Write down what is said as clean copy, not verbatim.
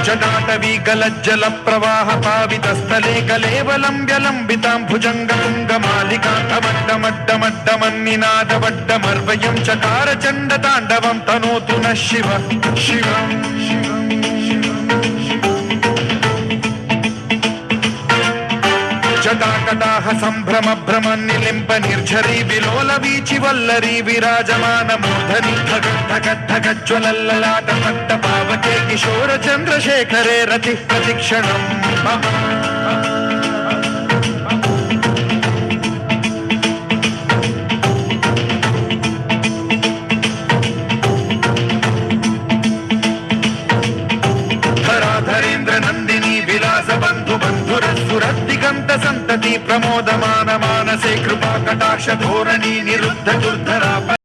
जटाटवीगलज्जल प्रवाह पावितस्थले कलेवलम्ब्यलम्बितां भुजङ्गतुङ्गमालिकान्तमड्डमड्डमड्डमन्निनादवड्डमर्वयं चकार चण्डताण्डवं तनोतु नः शिव शिव जटाकटाह सम्भ्रम भ्रमन्निलिम्प निर्झरी विलोल वीचि वल्लरी विराजमान मूर्धनि धगद्धगद्धगज्ज्वलल्ललाट पट्ट पावके किशोर चन्द्रशेखरे रति प्रतिक्षणम् धराधरेन्द्र नन्दिनी विलास बन्धु बन्धुरसुरद्दिगन्त सन्तति प्रमोदमान मानसे कृपा कटाक्ष धोरणी निरुद्ध दुर्धरा